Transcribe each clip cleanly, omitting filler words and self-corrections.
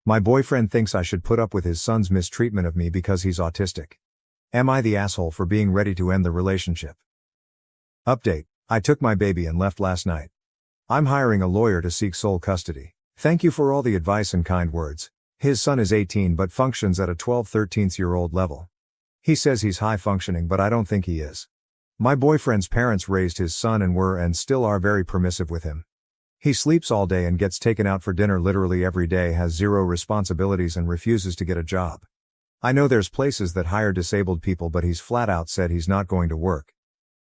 My boyfriend thinks I should put up with his son's mistreatment of me because he's autistic. Am I the asshole for being ready to end the relationship? Update. I took my baby and left last night. I'm hiring a lawyer to seek sole custody. Thank you for all the advice and kind words. His son is 18 but functions at a 12-13-year-old level. He says he's high functioning but I don't think he is. My boyfriend's parents raised his son and were and still are very permissive with him. He sleeps all day and gets taken out for dinner literally every day, has zero responsibilities and refuses to get a job. I know there's places that hire disabled people but he's flat out said he's not going to work.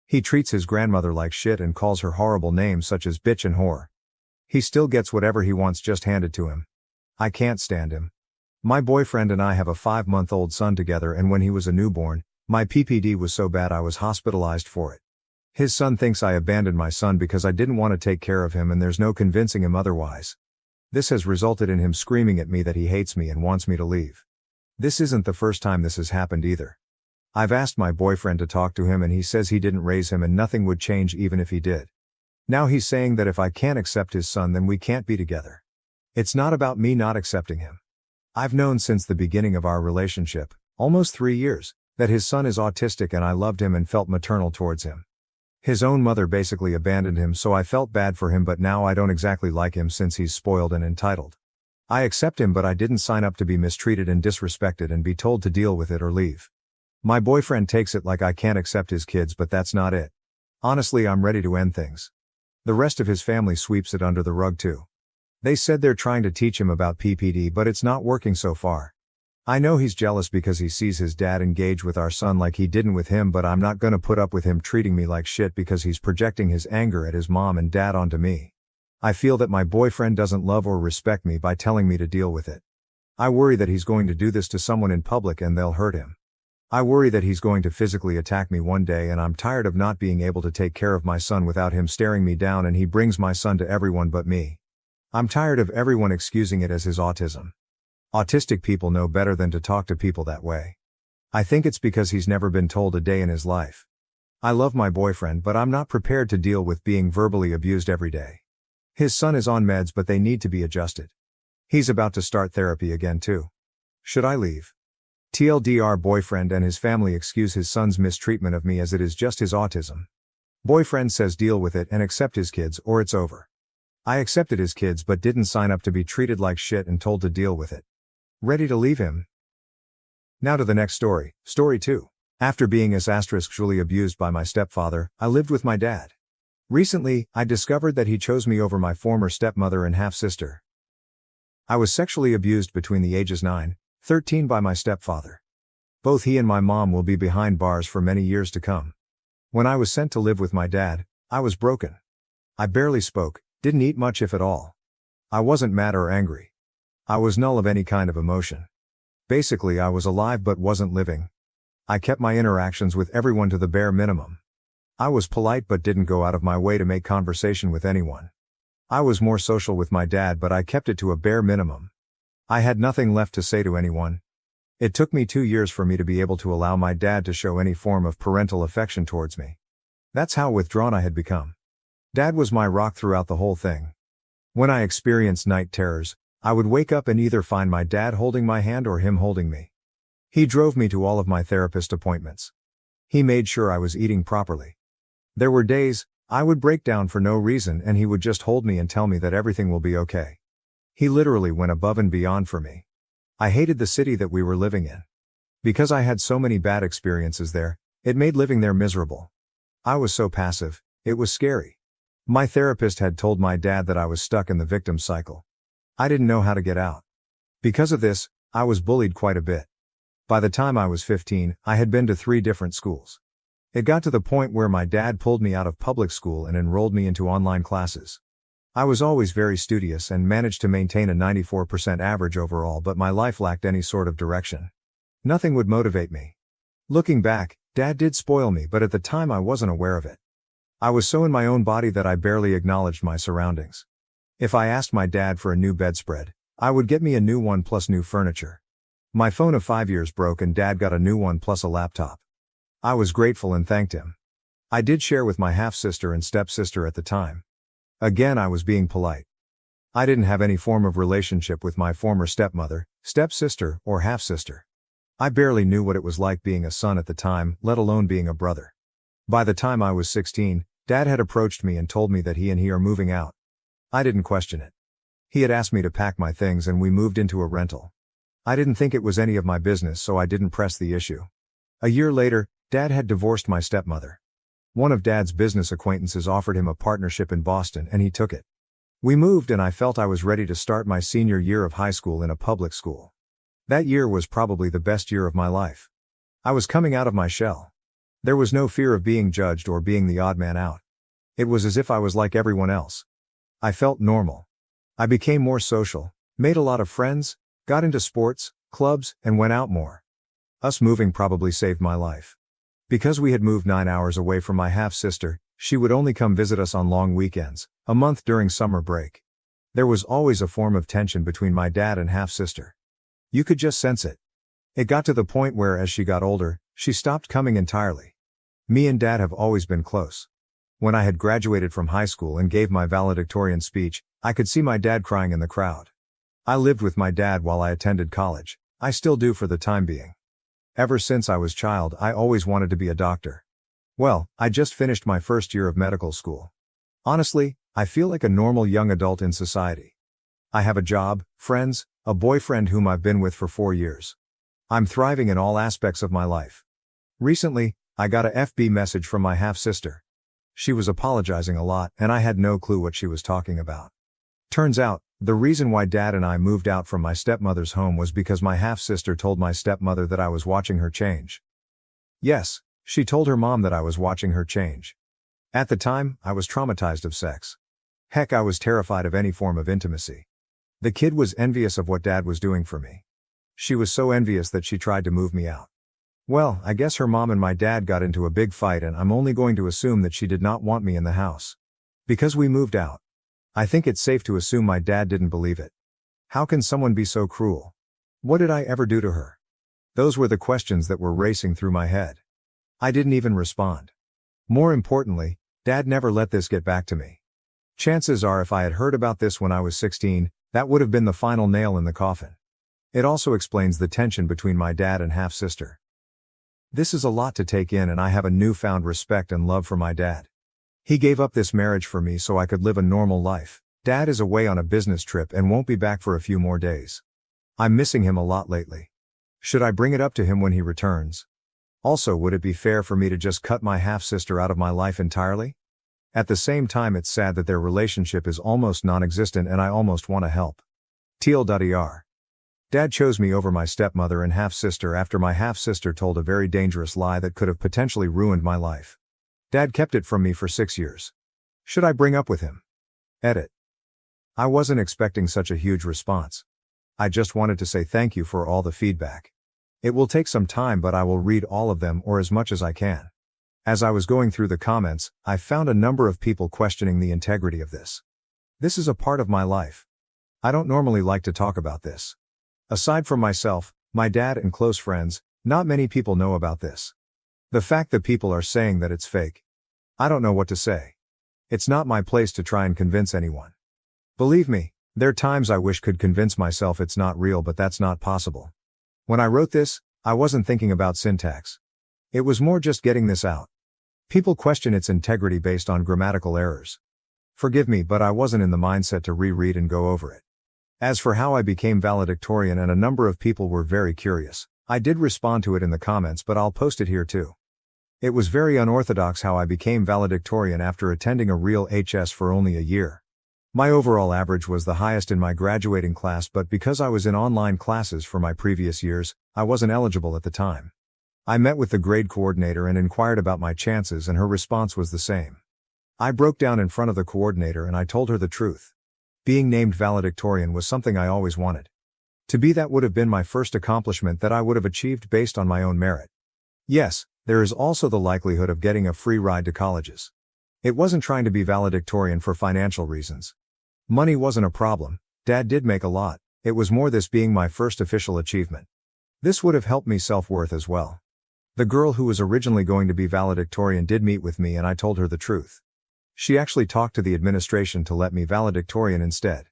He treats his grandmother like shit and calls her horrible names such as bitch and whore. He still gets whatever he wants just handed to him. I can't stand him. My boyfriend and I have a 5-month-old son together and when he was a newborn, my PPD was so bad I was hospitalized for it. His son thinks I abandoned my son because I didn't want to take care of him and there's no convincing him otherwise. This has resulted in him screaming at me that he hates me and wants me to leave. This isn't the first time this has happened either. I've asked my boyfriend to talk to him and he says he didn't raise him and nothing would change even if he did. Now he's saying that if I can't accept his son then we can't be together. It's not about me not accepting him. I've known since the beginning of our relationship, almost 3 years, that his son is autistic and I loved him and felt maternal towards him. His own mother basically abandoned him so I felt bad for him but now I don't exactly like him since he's spoiled and entitled. I accept him but I didn't sign up to be mistreated and disrespected and be told to deal with it or leave. My boyfriend takes it like I can't accept his kids but that's not it. Honestly I'm ready to end things. The rest of his family sweeps it under the rug too. They said they're trying to teach him about PPD but it's not working so far. I know he's jealous because he sees his dad engage with our son like he didn't with him but I'm not gonna put up with him treating me like shit because he's projecting his anger at his mom and dad onto me. I feel that my boyfriend doesn't love or respect me by telling me to deal with it. I worry that he's going to do this to someone in public and they'll hurt him. I worry that he's going to physically attack me one day and I'm tired of not being able to take care of my son without him staring me down and he brings my son to everyone but me. I'm tired of everyone excusing it as his autism. Autistic people know better than to talk to people that way. I think it's because he's never been told a day in his life. I love my boyfriend but I'm not prepared to deal with being verbally abused every day. His son is on meds but they need to be adjusted. He's about to start therapy again too. Should I leave? TLDR boyfriend and his family excuse his son's mistreatment of me as it is just his autism. Boyfriend says deal with it and accept his kids or it's over. I accepted his kids but didn't sign up to be treated like shit and told to deal with it. Ready to leave him? Now to the next story, story 2. After being **truly abused by my stepfather, I lived with my dad. Recently, I discovered that he chose me over my former stepmother and half-sister. I was sexually abused between the ages 9-13 by my stepfather. Both he and my mom will be behind bars for many years to come. When I was sent to live with my dad, I was broken. I barely spoke, didn't eat much if at all. I wasn't mad or angry. I was null of any kind of emotion. Basically I was alive but wasn't living. I kept my interactions with everyone to the bare minimum. I was polite but didn't go out of my way to make conversation with anyone. I was more social with my dad but I kept it to a bare minimum. I had nothing left to say to anyone. It took me 2 years for me to be able to allow my dad to show any form of parental affection towards me. That's how withdrawn I had become. Dad was my rock throughout the whole thing. When I experienced night terrors, I would wake up and either find my dad holding my hand or him holding me. He drove me to all of my therapist appointments. He made sure I was eating properly. There were days, I would break down for no reason and he would just hold me and tell me that everything will be okay. He literally went above and beyond for me. I hated the city that we were living in. Because I had so many bad experiences there, it made living there miserable. I was so passive, it was scary. My therapist had told my dad that I was stuck in the victim cycle. I didn't know how to get out. Because of this, I was bullied quite a bit. By the time I was 15, I had been to 3 different schools. It got to the point where my dad pulled me out of public school and enrolled me into online classes. I was always very studious and managed to maintain a 94% average overall but my life lacked any sort of direction. Nothing would motivate me. Looking back, Dad did spoil me but at the time I wasn't aware of it. I was so in my own body that I barely acknowledged my surroundings. If I asked my dad for a new bedspread, I would get me a new one plus new furniture. My phone of 5 years broke and Dad got a new one plus a laptop. I was grateful and thanked him. I did share with my half-sister and stepsister at the time. Again I was being polite. I didn't have any form of relationship with my former stepmother, stepsister, or half-sister. I barely knew what it was like being a son at the time, let alone being a brother. By the time I was 16, Dad had approached me and told me that he and he are moving out. I didn't question it. He had asked me to pack my things and we moved into a rental. I didn't think it was any of my business, so I didn't press the issue. A year later, Dad had divorced my stepmother. One of Dad's business acquaintances offered him a partnership in Boston and he took it. We moved and I felt I was ready to start my senior year of high school in a public school. That year was probably the best year of my life. I was coming out of my shell. There was no fear of being judged or being the odd man out. It was as if I was like everyone else. I felt normal. I became more social, made a lot of friends, got into sports, clubs, and went out more. Us moving probably saved my life. Because we had moved 9 hours away from my half-sister, she would only come visit us on long weekends, a month during summer break. There was always a form of tension between my dad and half-sister. You could just sense it. It got to the point where as she got older, she stopped coming entirely. Me and Dad have always been close. When I had graduated from high school and gave my valedictorian speech, I could see my dad crying in the crowd. I lived with my dad while I attended college. I still do for the time being. Ever since I was a child, I always wanted to be a doctor. Well, I just finished my first year of medical school. Honestly, I feel like a normal young adult in society. I have a job, friends, a boyfriend whom I've been with for 4 years. I'm thriving in all aspects of my life. Recently, I got a FB message from my half-sister. She was apologizing a lot, and I had no clue what she was talking about. Turns out, the reason why Dad and I moved out from my stepmother's home was because my half-sister told my stepmother that I was watching her change. Yes, she told her mom that I was watching her change. At the time, I was traumatized of sex. Heck, I was terrified of any form of intimacy. The kid was envious of what Dad was doing for me. She was so envious that she tried to move me out. Well, I guess her mom and my dad got into a big fight and I'm only going to assume that she did not want me in the house. Because we moved out. I think it's safe to assume my dad didn't believe it. How can someone be so cruel? What did I ever do to her? Those were the questions that were racing through my head. I didn't even respond. More importantly, Dad never let this get back to me. Chances are if I had heard about this when I was 16, that would have been the final nail in the coffin. It also explains the tension between my dad and half-sister. This is a lot to take in and I have a newfound respect and love for my dad. He gave up this marriage for me so I could live a normal life. Dad is away on a business trip and won't be back for a few more days. I'm missing him a lot lately. Should I bring it up to him when he returns? Also, would it be fair for me to just cut my half-sister out of my life entirely? At the same time, it's sad that their relationship is almost non-existent and I almost want to help. TLDR. Dad chose me over my stepmother and half-sister after my half-sister told a very dangerous lie that could have potentially ruined my life. Dad kept it from me for 6 years. Should I bring up with him? Edit. I wasn't expecting such a huge response. I just wanted to say thank you for all the feedback. It will take some time, but I will read all of them or as much as I can. As I was going through the comments, I found a number of people questioning the integrity of this. This is a part of my life. I don't normally like to talk about this. Aside from myself, my dad and close friends, not many people know about this. The fact that people are saying that it's fake. I don't know what to say. It's not my place to try and convince anyone. Believe me, there are times I wish could convince myself it's not real, but that's not possible. When I wrote this, I wasn't thinking about syntax. It was more just getting this out. People question its integrity based on grammatical errors. Forgive me, but I wasn't in the mindset to reread and go over it. As for how I became valedictorian, and a number of people were very curious, I did respond to it in the comments, but I'll post it here too. It was very unorthodox how I became valedictorian after attending a real HS for only a year. My overall average was the highest in my graduating class, but because I was in online classes for my previous years, I wasn't eligible at the time. I met with the grade coordinator and inquired about my chances, and her response was the same. I broke down in front of the coordinator and I told her the truth. Being named valedictorian was something I always wanted. To be that would have been my first accomplishment that I would have achieved based on my own merit. Yes, there is also the likelihood of getting a free ride to colleges. It wasn't trying to be valedictorian for financial reasons. Money wasn't a problem. Dad did make a lot. It was more this being my first official achievement. This would have helped me self-worth as well. The girl who was originally going to be valedictorian did meet with me and I told her the truth. She actually talked to the administration to let me valedictorian instead.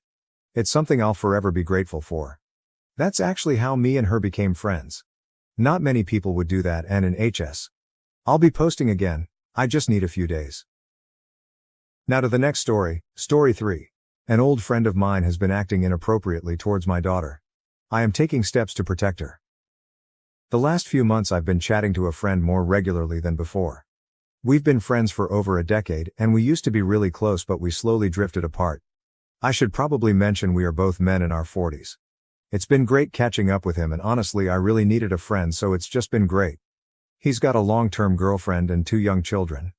It's something I'll forever be grateful for. That's actually how me and her became friends. Not many people would do that, and in HS. I'll be posting again, I just need a few days. Now to the next story, story 3. An old friend of mine has been acting inappropriately towards my daughter. I am taking steps to protect her. The last few months I've been chatting to a friend more regularly than before. We've been friends for over a decade, and we used to be really close, but we slowly drifted apart. I should probably mention we are both men in our 40s. It's been great catching up with him, and honestly I really needed a friend, so it's just been great. He's got a long-term girlfriend and 2 young children.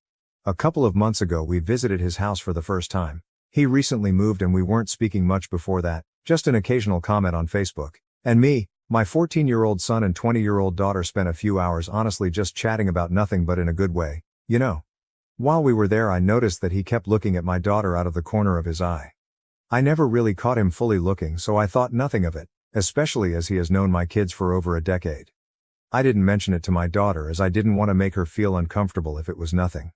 A couple of months ago we visited his house for the first time. He recently moved and we weren't speaking much before that, just an occasional comment on Facebook. And me, my 14-year-old son and 20-year-old daughter spent a few hours honestly just chatting about nothing, but in a good way, you know. While we were there I noticed that he kept looking at my daughter out of the corner of his eye. I never really caught him fully looking, so I thought nothing of it, especially as he has known my kids for over a decade. I didn't mention it to my daughter as I didn't want to make her feel uncomfortable if it was nothing.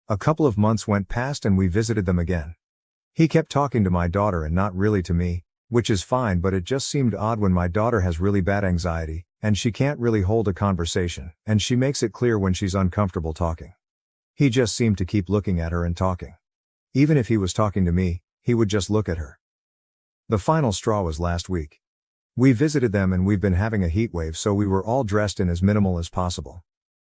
A couple of months went past and we visited them again. He kept talking to my daughter and not really to me, which is fine, but it just seemed odd when my daughter has really bad anxiety, and she can't really hold a conversation, and she makes it clear when she's uncomfortable talking. He just seemed to keep looking at her and talking. Even if he was talking to me, he would just look at her. The final straw was last week. We visited them and we've been having a heat wave, so we were all dressed in as minimal as possible.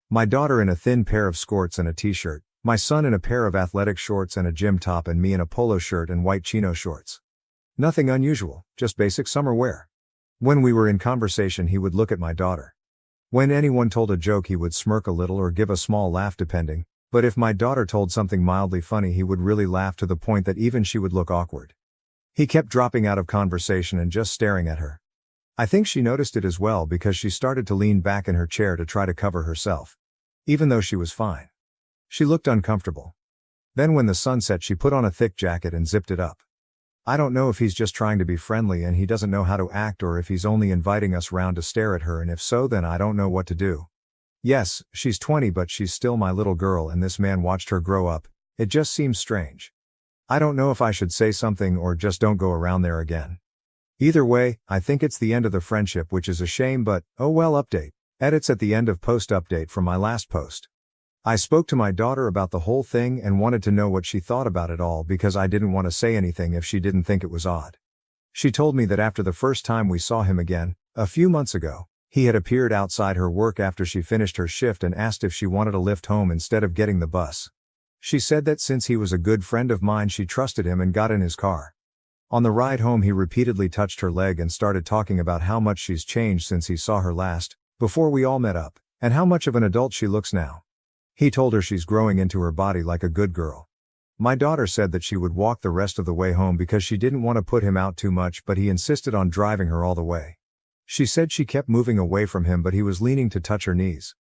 My daughter in a thin pair of skirts and a t-shirt, my son in a pair of athletic shorts and a gym top, and me in a polo shirt and white chino shorts. Nothing unusual, just basic summer wear. When we were in conversation he would look at my daughter. When anyone told a joke he would smirk a little or give a small laugh depending, but if my daughter told something mildly funny he would really laugh to the point that even she would look awkward. He kept dropping out of conversation and just staring at her. I think she noticed it as well because she started to lean back in her chair to try to cover herself. Even though she was fine. She looked uncomfortable. Then when the sun set she put on a thick jacket and zipped it up. I don't know if he's just trying to be friendly and he doesn't know how to act, or if he's only inviting us round to stare at her, and if so then I don't know what to do. Yes, she's 20 but she's still my little girl and this man watched her grow up. It just seems strange. I don't know if I should say something or just don't go around there again. Either way, I think it's the end of the friendship, which is a shame, but oh well. Update. Edits at the end of post update from my last post. I spoke to my daughter about the whole thing and wanted to know what she thought about it all because I didn't want to say anything if she didn't think it was odd. She told me that after the first time we saw him again, a few months ago, he had appeared outside her work after she finished her shift and asked if she wanted a lift home instead of getting the bus. She said that since he was a good friend of mine she trusted him and got in his car. On the ride home he repeatedly touched her leg and started talking about how much she's changed since he saw her last, before we all met up, and how much of an adult she looks now. He told her she's growing into her body like a good girl. My daughter said that she would walk the rest of the way home because she didn't want to put him out too much, but he insisted on driving her all the way. She said she kept moving away from him but he was leaning to touch her knees.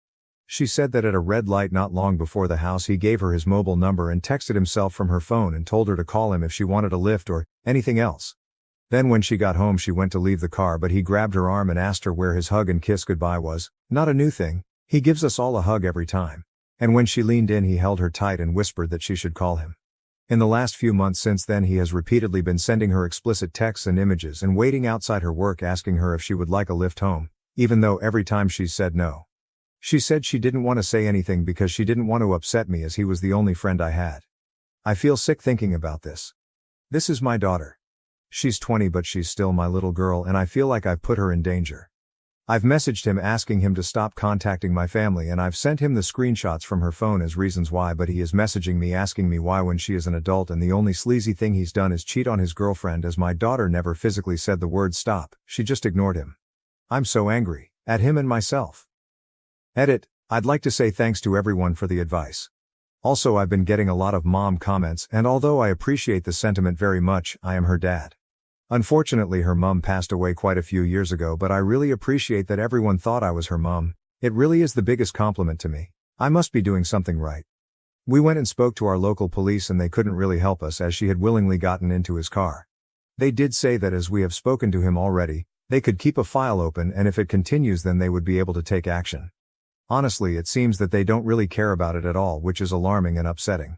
She said that at a red light not long before the house he gave her his mobile number and texted himself from her phone and told her to call him if she wanted a lift or anything else. Then when she got home she went to leave the car but he grabbed her arm and asked her where his hug and kiss goodbye was. Not a new thing, he gives us all a hug every time. And when she leaned in he held her tight and whispered that she should call him. In the last few months since then he has repeatedly been sending her explicit texts and images and waiting outside her work asking her if she would like a lift home, even though every time she said no. She said she didn't want to say anything because she didn't want to upset me as he was the only friend I had. I feel sick thinking about this. This is my daughter. She's 20 but she's still my little girl and I feel like I've put her in danger. I've messaged him asking him to stop contacting my family and I've sent him the screenshots from her phone as reasons why, but he is messaging me asking me why when she is an adult, and the only sleazy thing he's done is cheat on his girlfriend, as my daughter never physically said the word stop, she just ignored him. I'm so angry at him and myself. Edit. I'd like to say thanks to everyone for the advice. Also I've been getting a lot of mom comments, and although I appreciate the sentiment very much, I am her dad. Unfortunately her mum passed away quite a few years ago, but I really appreciate that everyone thought I was her mum. It really is the biggest compliment to me. I must be doing something right. We went and spoke to our local police and they couldn't really help us as she had willingly gotten into his car. They did say that as we have spoken to him already, they could keep a file open and if it continues then they would be able to take action. Honestly, it seems that they don't really care about it at all, which is alarming and upsetting.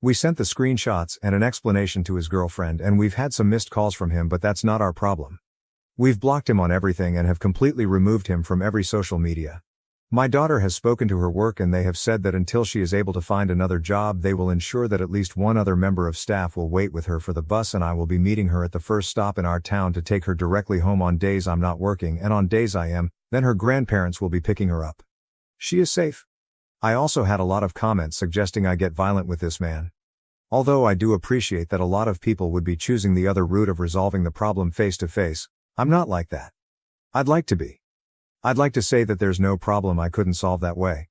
We sent the screenshots and an explanation to his girlfriend, and we've had some missed calls from him, but that's not our problem. We've blocked him on everything and have completely removed him from every social media. My daughter has spoken to her work and they have said that until she is able to find another job, they will ensure that at least one other member of staff will wait with her for the bus, and I will be meeting her at the first stop in our town to take her directly home on days I'm not working, and on days I am, then her grandparents will be picking her up. She is safe. I also had a lot of comments suggesting I get violent with this man. Although I do appreciate that a lot of people would be choosing the other route of resolving the problem face to face, I'm not like that. I'd like to be. I'd like to say that there's no problem I couldn't solve that way.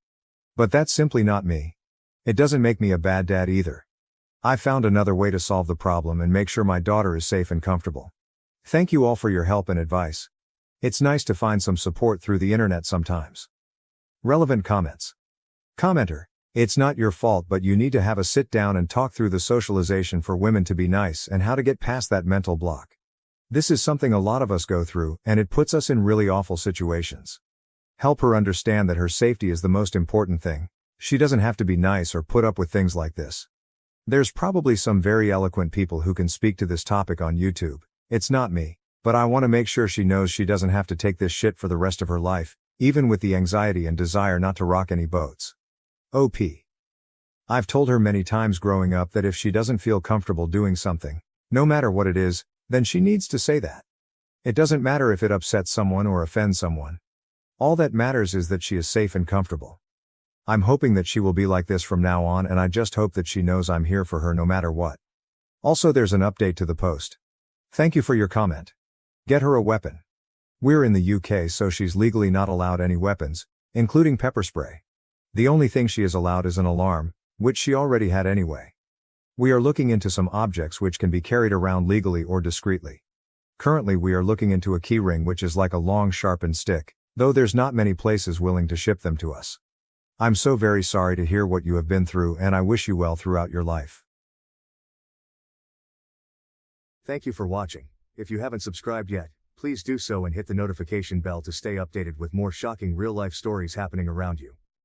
But that's simply not me. It doesn't make me a bad dad either. I found another way to solve the problem and make sure my daughter is safe and comfortable. Thank you all for your help and advice. It's nice to find some support through the internet sometimes. Relevant comments. Commenter: it's not your fault, but you need to have a sit down and talk through the socialization for women to be nice and how to get past that mental block. This is something a lot of us go through, and it puts us in really awful situations. Help her understand that her safety is the most important thing. She doesn't have to be nice or put up with things like this. There's probably some very eloquent people who can speak to this topic on YouTube. It's not me, but I want to make sure she knows she doesn't have to take this shit for the rest of her life, even with the anxiety and desire not to rock any boats. OP. I've told her many times growing up that if she doesn't feel comfortable doing something, no matter what it is, then she needs to say that. It doesn't matter if it upsets someone or offends someone. All that matters is that she is safe and comfortable. I'm hoping that she will be like this from now on, and I just hope that she knows I'm here for her no matter what. Also, there's an update to the post. Thank you for your comment. Get her a weapon. We're in the UK, so she's legally not allowed any weapons, including pepper spray. The only thing she is allowed is an alarm, which she already had anyway. We are looking into some objects which can be carried around legally or discreetly. Currently we are looking into a keyring, which is like a long sharpened stick, though there's not many places willing to ship them to us. I'm so very sorry to hear what you have been through, and I wish you well throughout your life. Thank you for watching. If you haven't subscribed yet, please do so and hit the notification bell to stay updated with more shocking real-life stories happening around you.